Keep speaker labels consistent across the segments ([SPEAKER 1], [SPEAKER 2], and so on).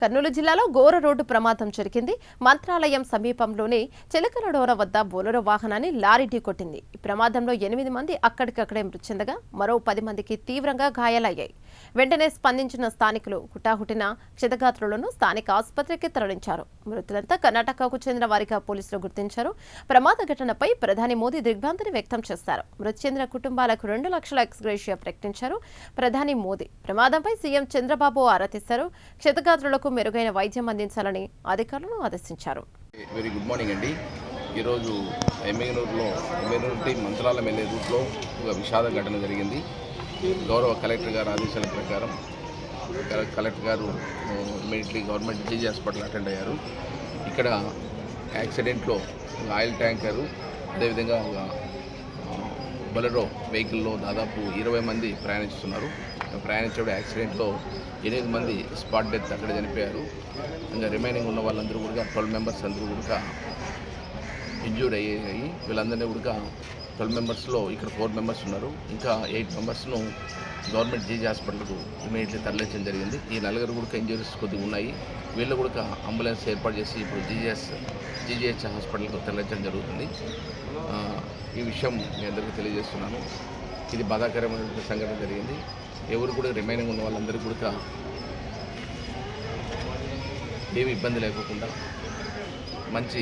[SPEAKER 1] కర్నూలు జిల్లాలో ఘోర రోడ్డు ప్రమాదం జరిగింది. మంత్రాలయం సమీపంలోని చిలకలడోర వద్ద బొలెరో వాహనాన్ని లారీ ఢీకొట్టింది. ఈ ప్రమాదంలో 8 మంది అక్కడికక్కడే మృతి చెందగా మరో 10 మందికి తీవ్రంగా గాయాలయ్యాయి. వెంటనే స్పందించిన స్థానికులు హుటాహుటిన క్షతగాత్రులను స్థానిక ఆసుపత్రికి తరలించారు. మృతులంతా కర్ణాటకకు చెందిన వారిగా పోలీసులు గుర్తించారు. ప్రమాద ఘటనపై ప్రధాని మోదీ దిగ్భ్రాంతిని వ్యక్తం చేశారు. మృతి చెందిన కుటుంబాలకు 2 లక్షల ఎక్స్గ్రేషియా ప్రకటించారు ప్రధాని మోదీ. ప్రమాదంపై సీఎం చంద్రబాబు ఆరా తీశారు. క్షతగాత్రులకు మెరుగైన వైద్యం అందించాలని అధికారులను ఆదేశించారు.
[SPEAKER 2] వెరీ గుడ్ మార్నింగ్ అండి. ఈరోజు ఎమ్మెగనూరులో మంత్రాలయం వెళ్ళే రూట్లో ఒక విషాద ఘటన జరిగింది. గౌరవ కలెక్టర్ గారు ఆదేశాల ప్రకారం కలెక్టర్ గారు immediately government GG hospital attend అయ్యారు. ఇక్కడ యాక్సిడెంట్లో ఆయిల్ ట్యాంకరు అదేవిధంగా బొలెరో వెహికల్లో దాదాపు 20 మంది ప్రయాణించే యాక్సిడెంట్లో 8 మంది స్పాట్ డెత్ అక్కడ చనిపోయారు. ఇంకా రిమైనింగ్ ఉన్న వాళ్ళందరూ కూడా 12 మెంబర్స్ అందరూ కూడా ఇంజ్యూర్డ్ అయ్యాయి. వీళ్ళందరినీ కూడా 12 మెంబర్స్లో ఇక్కడ 4 మెంబర్స్ ఉన్నారు. ఇంకా 8 మెంబర్స్ను గవర్నమెంట్ జీజీ హాస్పిటల్కు ఇమీడియట్లీ తరలించడం జరిగింది. ఈ 4 కూడా ఇంజ్యూరీస్ కొద్దిగా ఉన్నాయి. వీళ్ళు కూడా అంబులెన్స్ ఏర్పాటు చేసి ఇప్పుడు జీజీహెచ్ హాస్పిటల్కు తరలించడం జరుగుతుంది. ఈ విషయం మీ అందరికీ తెలియజేస్తున్నాను. ఇది బాధాకరమైన సంఘటన జరిగింది. ఎవరు కూడా రిమైనింగ్ ఉన్న వాళ్ళందరికీ కూడా ఏమి ఇబ్బంది లేకుండా మంచి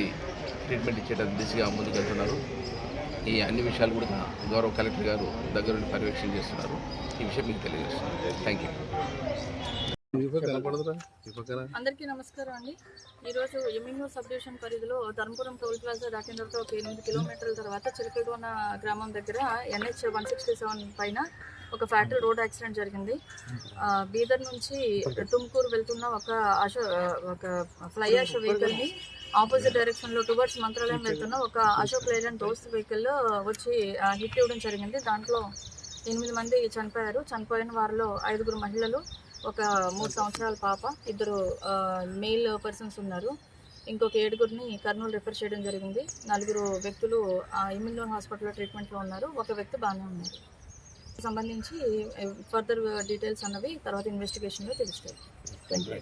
[SPEAKER 2] ట్రీట్మెంట్ ఇచ్చే దిశగా ముందుకెళ్తున్నారు. ఈ అన్ని విషయాలు కూడా గౌరవ కలెక్టర్ గారు దగ్గరుండి పర్యవేక్షణ చేస్తున్నారు. ఈ విషయం మీకు తెలియజేస్తున్నాను. Thank you.
[SPEAKER 3] అందరికీ నమస్కారం అండి. ఈరోజు ఎమ్మెగనూరు సబ్ డివిజన్ పరిధిలో ధర్మపురం టోల్ ప్లాజా దాటిన తర్వాత ఒక 8 కిలోమీటర్ల తర్వాత చిలకలడోన గ్రామం దగ్గర NH 167 పైన ఒక ఫ్యాక్టరీ రోడ్ యాక్సిడెంట్ జరిగింది. బీదర్ నుంచి తుమ్కూరు వెళ్తున్న ఒక ఫ్లై యాష్ వెహికల్ని ఆపోజిట్ డైరెక్షన్లో టువర్డ్స్ మంత్రాలయం వెళ్తున్న ఒక అశోక్ లేలాండ్ దోస్త్ వెహికల్ వచ్చి హిట్ ఇవ్వడం జరిగింది. దాంట్లో 8 మంది చనిపోయారు. చనిపోయిన వారిలో 5 మహిళలు, ఒక 3 సంవత్సరాల పాప, 2 మెయిల్ పర్సన్స్ ఉన్నారు. ఇంకొక 7 కర్నూలు రిఫర్ చేయడం జరిగింది. 4 వ్యక్తులు ఎమ్మెగనూరు హాస్పిటల్లో ట్రీట్మెంట్లో ఉన్నారు. ఒక వ్యక్తి బాగానే ఉన్నారు. సంబంధించి ఫర్దర్ డీటెయిల్స్ అన్నవి తర్వాత ఇన్వెస్టిగేషన్లో తెలుస్తాయి. Thank you.